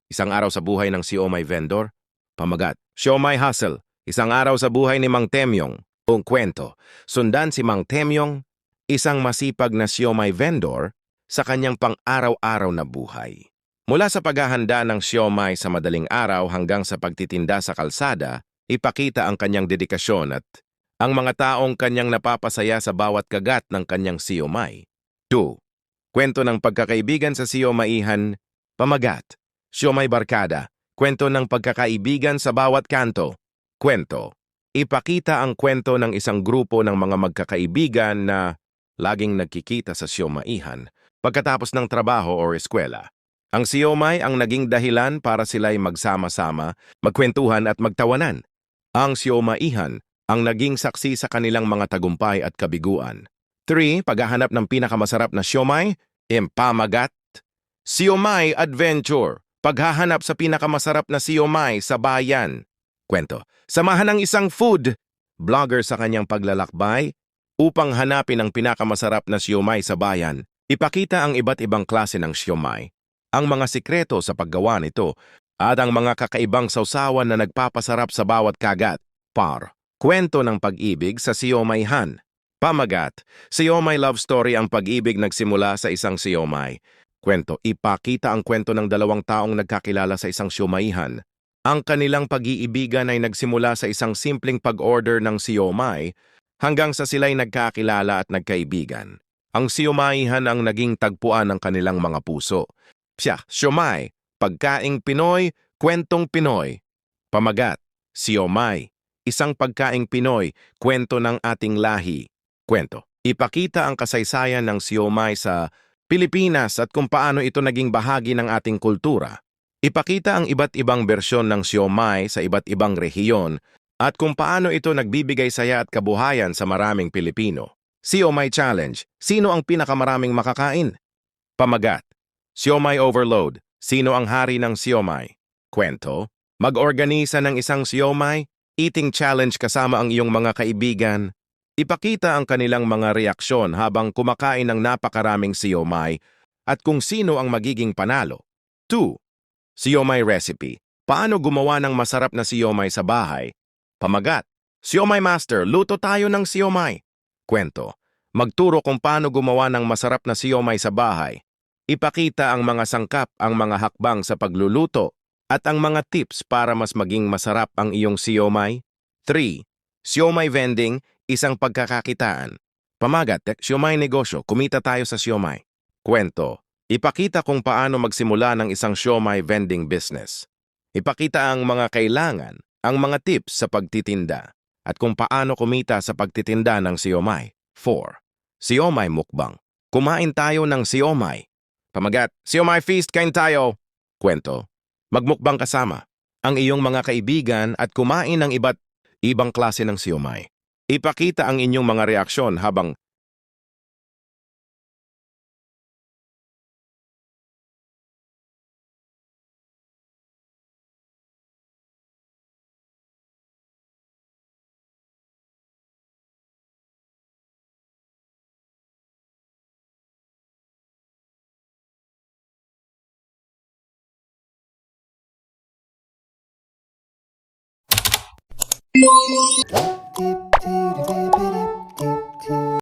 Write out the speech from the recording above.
Isang araw sa buhay ng siomai vendor. Pamagat, Siomai Hustle. Isang araw sa buhay ni Mang Temyong. Buong kwento. Sundan si Mang Temyong, isang masipag na siomai vendor sa kanyang pang-araw-araw na buhay. Mula sa paghahanda ng siomai sa madaling araw hanggang sa pagtitinda sa kalsada, ipakita ang kanyang dedikasyon at ang mga taong kanyang napapasaya sa bawat kagat ng kanyang siomai. 2. Kwento ng pagkakaibigan sa siomaihan. Pamagat, Siomai Barkada. Kwento ng pagkakaibigan sa bawat kanto. Kwento. Ipakita ang kwento ng isang grupo ng mga magkakaibigan na laging nagkikita sa siomaihan pagkatapos ng trabaho o eskwela. Ang siomai ang naging dahilan para sila'y magsama-sama, magkwentuhan at magtawanan. Ang siomaihan ang naging saksi sa kanilang mga tagumpay at kabiguan. 3. Paghahanap ng pinakamasarap na siomai. Pamagat, Siomai Adventure. Paghahanap sa pinakamasarap na siomai sa bayan. Kwento. Samahan ng isang food blogger sa kanyang paglalakbay upang hanapin ang pinakamasarap na siomai sa bayan. Ipakita ang iba't ibang klase ng siomai, ang mga sikreto sa paggawa nito, at ang mga kakaibang sausawan na nagpapasarap sa bawat kagat. Kwento ng pag-ibig sa siomaihan. Pamagat, Siomai Love Story. Ang pag-ibig nagsimula sa isang siomai. Kwento. Ipakita ang kwento ng dalawang taong nagkakilala sa isang siomaihan. Ang kanilang pag-iibigan ay nagsimula sa isang simpleng pag-order ng siomai hanggang sa sila'y nagkakilala at nagkaibigan. Ang siomaihan ang naging tagpuan ng kanilang mga puso. Siomai, pagkaing Pinoy, kwentong Pinoy. Pamagat, siomai, isang pagkaing Pinoy, kwento ng ating lahi. Kwento. Ipakita ang kasaysayan ng siomai sa Pilipinas at kung paano ito naging bahagi ng ating kultura. Ipakita ang iba't ibang bersyon ng siomai sa iba't ibang rehiyon at kung paano ito nagbibigay saya at kabuhayan sa maraming Pilipino. Siomai Challenge. Sino ang pinakamaraming makakain? Pamagat, Siomai Overload. Sino ang hari ng siomai? Kwento. Mag-organisa ng isang siomai eating challenge kasama ang iyong mga kaibigan. Ipakita ang kanilang mga reaksyon habang kumakain ng napakaraming siomai at kung sino ang magiging panalo. 2. Siomai Recipe. Paano gumawa ng masarap na siomai sa bahay? Pamagat, Siomai Master. Luto tayo ng siomai. Kwento. Magturo kung paano gumawa ng masarap na siomai sa bahay. Ipakita ang mga sangkap, ang mga hakbang sa pagluluto, at ang mga tips para mas maging masarap ang iyong siomai. 3. Siomai Vending. Isang pagkakakitaan. Pamagat, siomai negosyo, kumita tayo sa siomai. Kwento. Ipakita kung paano magsimula ng isang siomai vending business. Ipakita ang mga kailangan, ang mga tips sa pagtitinda, at kung paano kumita sa pagtitinda ng siomai. 4. Siomai Mukbang. Kumain tayo ng siomai. Pamagat, Siomai Feast, kain tayo. Kwento. Magmukbang kasama ang iyong mga kaibigan at kumain ng iba't ibang klase ng siomai. Ipakita ang inyong mga reaksyon habang